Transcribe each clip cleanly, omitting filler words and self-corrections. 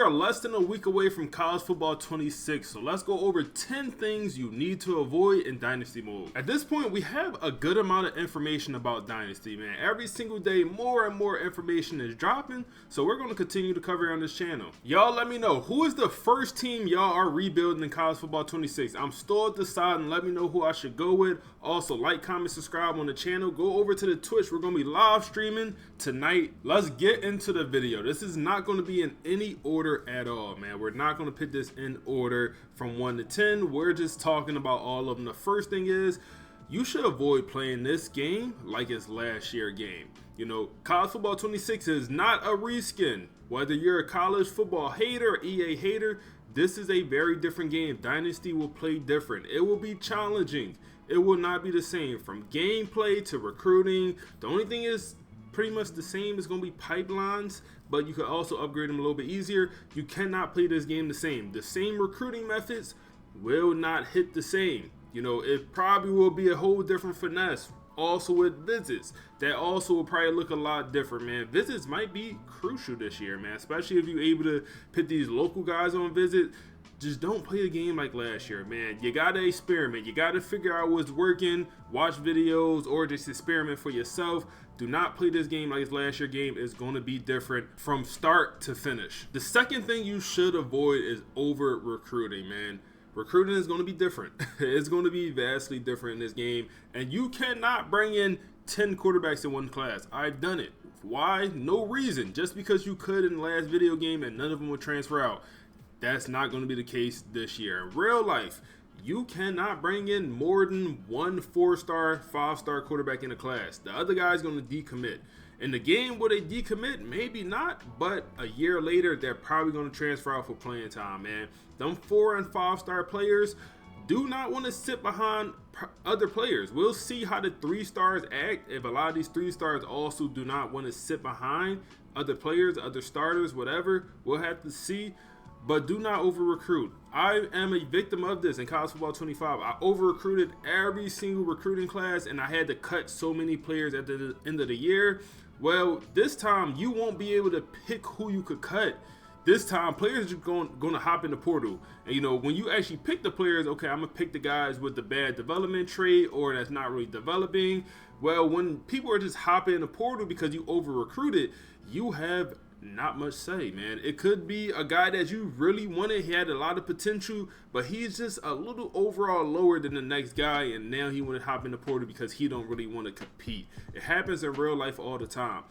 are less than a week away from college football 26, so let's go over 10 things you need to avoid in Dynasty mode. At this point, we have a good amount of information about Dynasty, man. Every single day, more and more information is dropping, so we're going to continue to cover it on this channel. Y'all let me know, who is the first team y'all are rebuilding in college football 26? I'm still deciding. Let me know who I should go with. Also, like, comment, subscribe on the channel. Go over to the Twitch. We're going to be live streaming tonight. Let's get into the video. This is not going to be in any order at all, man. We're not going to put this in order from 1 to 10. We're just talking about all of them. The first thing is, you should avoid playing this game like it's last year's game. You know, college football 26 is not a reskin. Whether you're a college football hater or EA hater, this is a very different game. Dynasty will play different. It will be challenging. It will not be the same from gameplay to recruiting. The only thing is pretty much the same. It's going to be pipelines, but you can also upgrade them a little bit easier. You cannot play this game the same. The same recruiting methods will not hit the same. You know, it probably will be a whole different finesse. Also with visits, that also will probably look a lot different, man. Visits might be crucial this year, man, especially if you're able to put these local guys on visit. Just don't play the game like last year, man. You gotta experiment. You gotta figure out what's working, watch videos, or just experiment for yourself. Do not play this game like it's last year's game. It's going to be different from start to finish. The second thing you should avoid is over recruiting, man. Recruiting is going to be different. It's going to be vastly different in this game, and you cannot bring in 10 quarterbacks in one class. I've done it. Why? No reason. Just because you could in the last video game and none of them would transfer out. That's not going to be the case this year. In real life, you cannot bring in more than one 4-star, 5-star quarterback in a class. The other guy's going to decommit. In the game, will they decommit? Maybe not, but a year later, they're probably going to transfer out for playing time, man. Them 4- and 5-star players do not want to sit behind other players. We'll see how the 3-stars act. If a lot of these 3-stars also do not want to sit behind other players, other starters, whatever, we'll have to see. But do not over-recruit. I am a victim of this in college football 25. I over-recruited every single recruiting class, and I had to cut so many players at the end of the year. Well, this time, you won't be able to pick who you could cut. This time, players are going to hop in the portal. And, you know, when you actually pick the players, okay, I'm going to pick the guys with the bad development trait or that's not really developing. Well, when people are just hopping in the portal because you over-recruited, you have not much say, man. It could be a guy that you really wanted. He had a lot of potential, but he's just a little overall lower than the next guy, and now he want to hop in the portal because he don't really want to compete. It happens in real life all the time.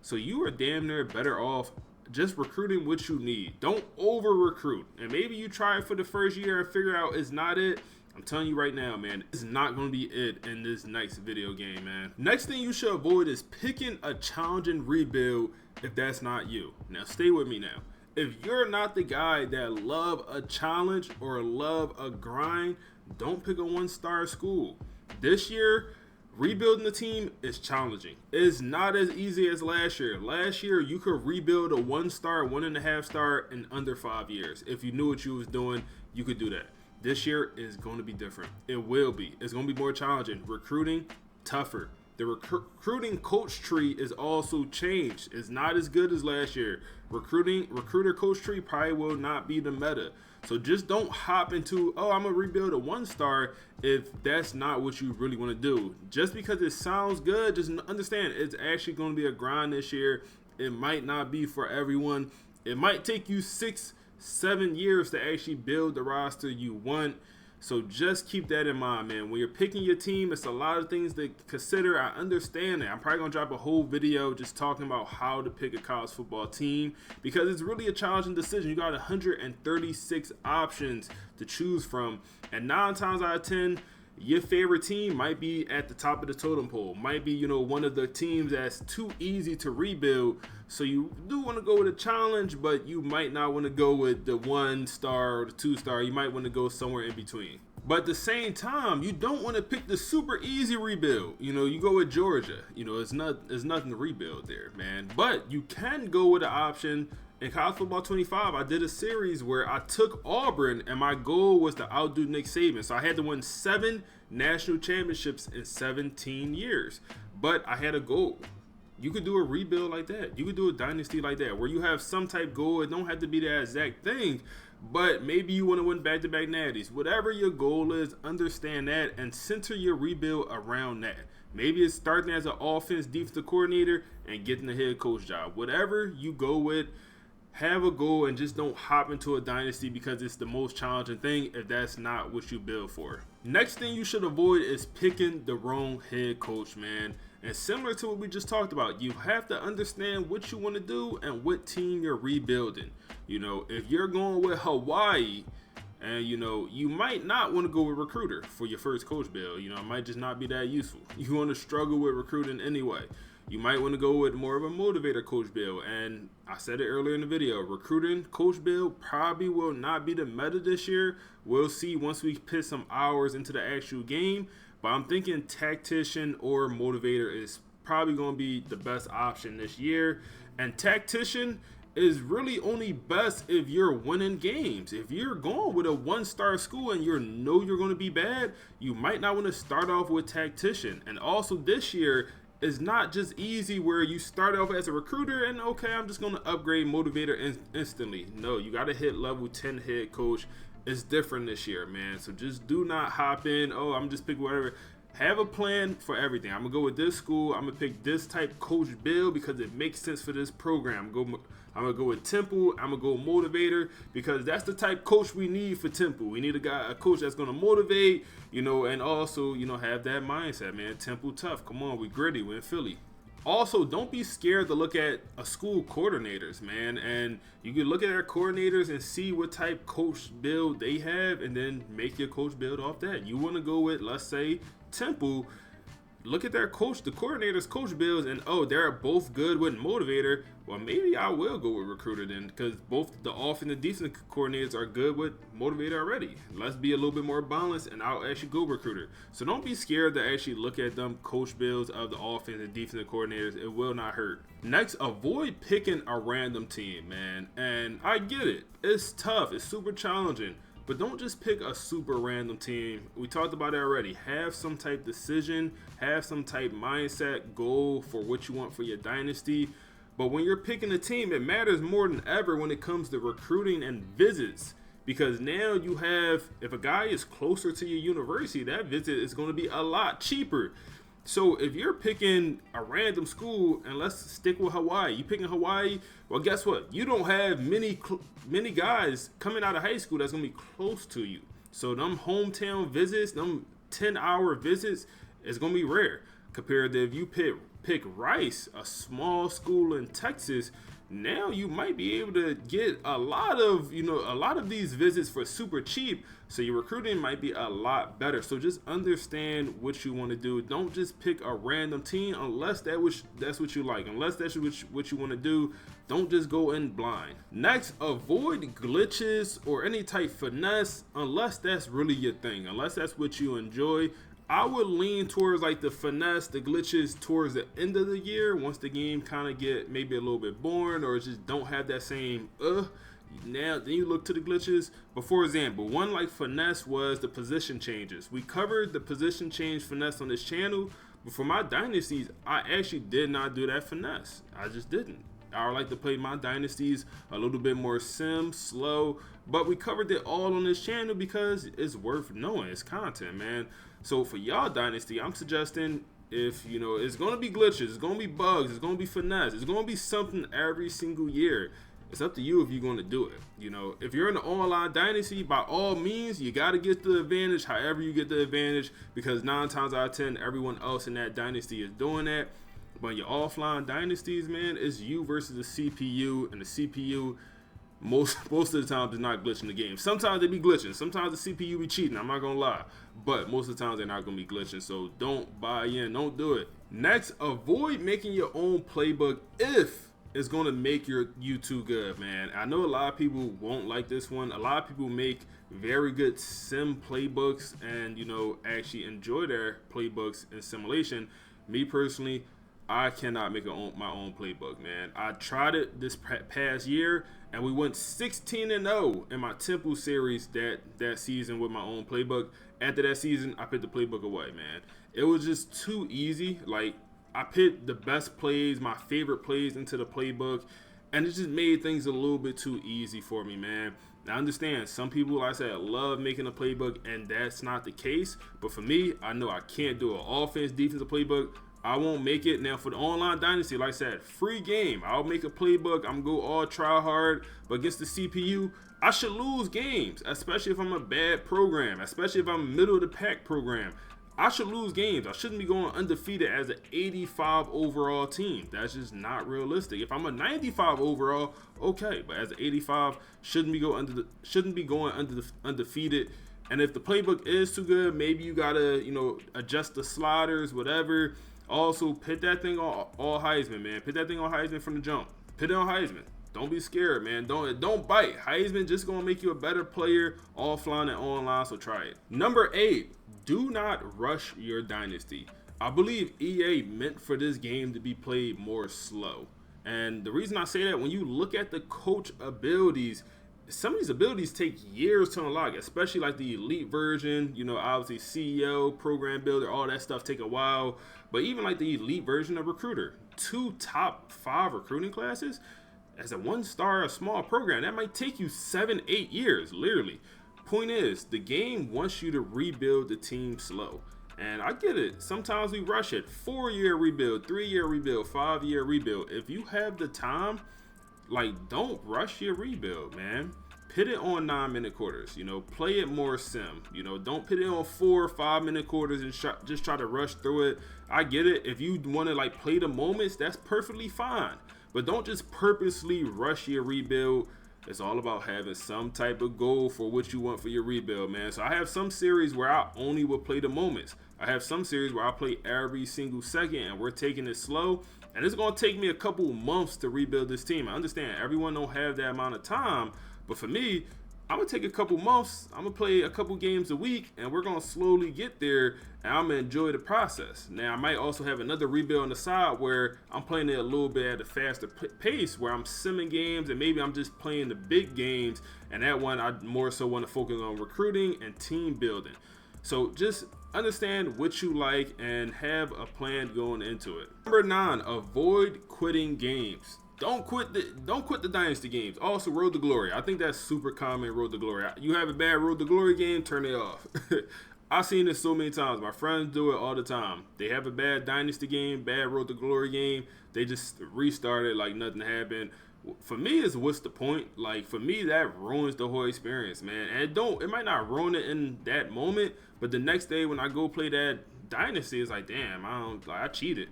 So you are damn near better off just recruiting what you need. Don't over recruit. And maybe you try it for the first year and figure out it's not it. I'm telling you right now, man, it's not going to be it in this next video game, man. Next thing you should avoid is picking a challenging rebuild if that's not you. Now, stay with me now. If you're not the guy that love a challenge or love a grind, don't pick a 1-star school. This year, rebuilding the team is challenging. It's not as easy as last year. Last year, you could rebuild a 1-star, 1.5-star in under 5 years. If you knew what you was doing, you could do that. This year is going to be different. It will be. It's going to be more challenging. Recruiting, tougher. The recruiting coach tree is also changed. It's not as good as last year. Recruiter coach tree probably will not be the meta. So just don't hop into, oh, I'm going to rebuild a 1-star if that's not what you really want to do. Just because it sounds good, just understand it's actually going to be a grind this year. It might not be for everyone. It might take you 6-7 years to actually build the roster you want. So just keep that in mind, man. When you're picking your team, it's a lot of things to consider. I understand that. I'm probably going to drop a whole video just talking about how to pick a college football team because it's really a challenging decision. You got 136 options to choose from. And 9 times out of 10, your favorite team might be at the top of the totem pole. Might be, you know, one of the teams that's too easy to rebuild. So you do want to go with a challenge, but you might not want to go with the 1-star or the 2-star. You might want to go somewhere in between. But at the same time, you don't want to pick the super easy rebuild. You know, you go with Georgia. You know, it's nothing to rebuild there, man. But you can go with an option. In college football 25, I did a series where I took Auburn, and my goal was to outdo Nick Saban. So I had to win 7 national championships in 17 years. But I had a goal. you could do a rebuild like that. You could do a dynasty like that where you have some type goal. It don't have to be that exact thing, but maybe you want to win back-to-back natties. Whatever your goal is, understand that and center your rebuild around that. Maybe it's starting as an offense defensive coordinator and getting the head coach job. Whatever you go with, have a goal and just don't hop into a dynasty because it's the most challenging thing if that's not what you build for. Next thing you should avoid is picking the wrong head coach, man. And similar to what we just talked about, you have to understand what you want to do and what team you're rebuilding. You know, if you're going with Hawaii, and you might not want to go with recruiter for your first coach build. It might just not be that useful. You want to struggle with recruiting anyway. You might want to go with more of a motivator coach build. And I said it earlier in the video, recruiting coach build probably will not be the meta this year. We'll see once we put some hours into the actual game. But I'm thinking tactician or motivator is probably going to be the best option this year. And tactician is really only best if you're winning games. If you're going with a one-star school and you're going to be bad, you might not want to start off with tactician. And also this year is not just easy where you start off as a recruiter and okay, I'm just going to upgrade motivator instantly. No, you got to hit level 10 head coach. It's different this year, man. So just do not hop in. Oh, I'm just picking whatever. Have a plan for everything. I'm going to go with this school. I'm going to pick this type coach build because it makes sense for this program. I'm going to go with Temple. I'm going to go motivator because that's the type coach we need for Temple. We need a coach that's going to motivate, and also, have that mindset, man. Temple tough. Come on, we gritty. We're in Philly. Also, don't be scared to look at a school coordinators, man. And you can look at their coordinators and see what type coach build they have and then make your coach build off that. You want to go with, let's say, Temple. Look at their coach, the coordinators' coach builds, and they're both good with motivator. Well, maybe I will go with recruiter then, because both the off and the defensive coordinators are good with motivator already. Let's be a little bit more balanced, and I'll actually go recruiter. So don't be scared to actually look at them coach builds of the offense and defensive coordinators. It will not hurt. Next, avoid picking a random team, man. And I get it. It's tough. It's super challenging. But don't just pick a super random team. We talked about it already. Have some type decision, have some type mindset, goal for what you want for your dynasty. But when you're picking a team, it matters more than ever when it comes to recruiting and visits. Because now you have, if a guy is closer to your university, that visit is going to be a lot cheaper. So if you're picking a random school, and let's stick with Hawaii, you picking Hawaii, well, guess what? You don't have many guys coming out of high school that's going to be close to you. So them hometown visits, them 10-hour visits is going to be rare. Compared to if you pick Rice, a small school in Texas, now you might be able to get a lot of these visits for super cheap. So your recruiting might be a lot better. So just understand what you want to do. Don't just pick a random team unless that's what you like. Unless that's what you want to do. Don't just go in blind. Next, avoid glitches or any type finesse unless that's really your thing. Unless that's what you enjoy. I would lean towards like the finesse, the glitches towards the end of the year once the game kind of get maybe a little bit boring or just don't have that same now then you look to the glitches. But for example, one like finesse was the position changes. We covered the position change finesse on this channel, but for my dynasties, I actually did not do that finesse. I just didn't. I like to play my dynasties a little bit more slow, but we covered it all on this channel because it's worth knowing. It's content, man. So for y'all dynasty, I'm suggesting if it's gonna be glitches, it's gonna be bugs, it's gonna be finesse, it's gonna be something every single year. It's up to you if you're gonna do it. If you're in the online dynasty, by all means, you gotta get the advantage. However you get the advantage, because 9 times out of 10, everyone else in that dynasty is doing that. But your offline dynasties, man, it's you versus the CPU, and the CPU most of the time does not glitch in the game. Sometimes they be glitching. Sometimes the CPU be cheating. I'm not gonna lie, but most of the times they're not gonna be glitching. So don't buy in. Don't do it. Next, avoid making your own playbook if it's gonna make you too good, man. I know a lot of people won't like this one. A lot of people make very good sim playbooks and actually enjoy their playbooks in simulation. Me personally, I cannot make my own playbook, man. I tried it this past year, and we went 16-0 in my Temple series that season with my own playbook. After that season, I put the playbook away, man. It was just too easy. Like, I put the best plays, my favorite plays into the playbook, and it just made things a little bit too easy for me, man. Now, I understand some people, like I said, love making a playbook, and that's not the case. But for me, I know I can't do an offense, defensive playbook. I won't make it. Now, for the online dynasty, like I said, free game. I'll make a playbook. I'm going to go all try hard. But against the CPU, I should lose games, especially if I'm a bad program, especially if I'm a middle of the pack program. I should lose games. I shouldn't be going undefeated as an 85 overall team. That's just not realistic. If I'm a 95 overall, okay, but as an 85, shouldn't be going undefeated. And if the playbook is too good, maybe you gotta adjust the sliders, whatever. Also, put that thing on all Heisman, man. Put that thing on Heisman from the jump. Put it on Heisman. Don't be scared, man. Don't bite. Heisman just gonna make you a better player offline and online, so try it. Number 8, do not rush your dynasty. I believe EA meant for this game to be played more slow. And the reason I say that, when you look at the coach abilities, some of these abilities take years to unlock, especially like the elite version. Obviously CEO, program builder, all that stuff take a while. But even like the elite version of recruiter, 2 top 5 recruiting classes, as a 1-star, a small program, that might take you 7-8 years, literally. Point is, the game wants you to rebuild the team slow. And I get it. Sometimes we rush it. 4-year rebuild, 3-year rebuild, 5-year rebuild. If you have the time, don't rush your rebuild, man. Put it on 9-minute quarters. Play it more sim. Don't put it on 4 or 5-minute quarters and just try to rush through it. I get it. If you want to play the moments, that's perfectly fine. But don't just purposely rush your rebuild. It's all about having some type of goal for what you want for your rebuild, man. So I have some series where I only will play the moments. I have some series where I play every single second, and we're taking it slow. And it's going to take me a couple months to rebuild this team. I understand everyone don't have that amount of time. But for me, I'm going to take a couple months. I'm going to play a couple games a week, and we're going to slowly get there, and I'm going to enjoy the process. Now, I might also have another rebuild on the side where I'm playing it a little bit at a faster pace, where I'm simming games, and maybe I'm just playing the big games, and that one I more so want to focus on recruiting and team building. So just understand what you like and have a plan going into it. Number 9, avoid quitting games. Don't quit the Dynasty games. Also, Road to Glory. I think that's super common, Road to Glory. You have a bad Road to Glory game, turn it off. I've seen this so many times. My friends do it all the time. They have a bad Dynasty game, bad Road to Glory game. They just restart it like nothing happened. For me, it's what's the point? For me, that ruins the whole experience, man. And it might not ruin it in that moment, but the next day when I go play that Dynasty, it's like, damn, I cheated.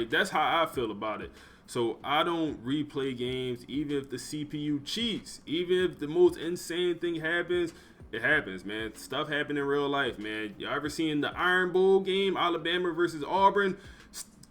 That's how I feel about it. So I don't replay games, even if the CPU cheats, even if the most insane thing happens. It happens, man. Stuff happen in real life, man. Y'all ever seen the Iron Bowl game, Alabama versus Auburn?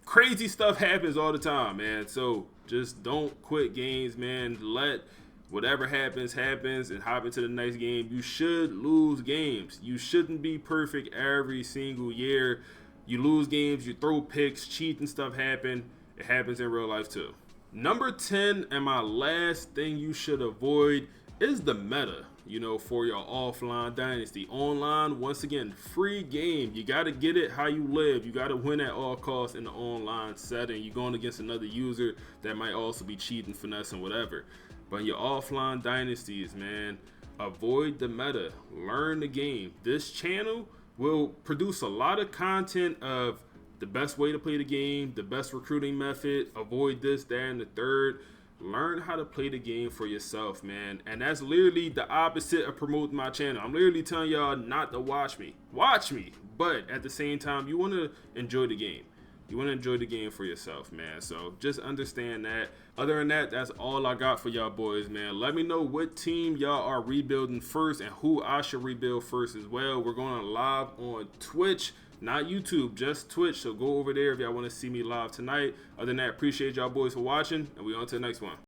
Crazy stuff happens all the time, man. So just don't quit games, man. Let whatever happens, and hop into the next game. You should lose games. You shouldn't be perfect every single year. You lose games, you throw picks, cheat and stuff happen. It happens in real life too. Number 10, and my last thing you should avoid, is the meta, for your offline dynasty. Online, once again, free game. You got to get it how you live. You got to win at all costs in the online setting. You're going against another user that might also be cheating, finessing, whatever. But your offline dynasties, man, avoid the meta. Learn the game. This channel will produce a lot of content of the best way to play the game, the best recruiting method, avoid this, that, and the third. Learn how to play the game for yourself, man. And that's literally the opposite of promoting my channel. I'm literally telling y'all not to watch me. Watch me. But at the same time, you want to enjoy the game. You want to enjoy the game for yourself, man. So just understand that. Other than that, that's all I got for y'all boys, man. Let me know what team y'all are rebuilding first and who I should rebuild first as well. We're going live on Twitch. Not YouTube, just Twitch. So go over there if y'all want to see me live tonight. Other than that, appreciate y'all boys for watching, and we on to the next one.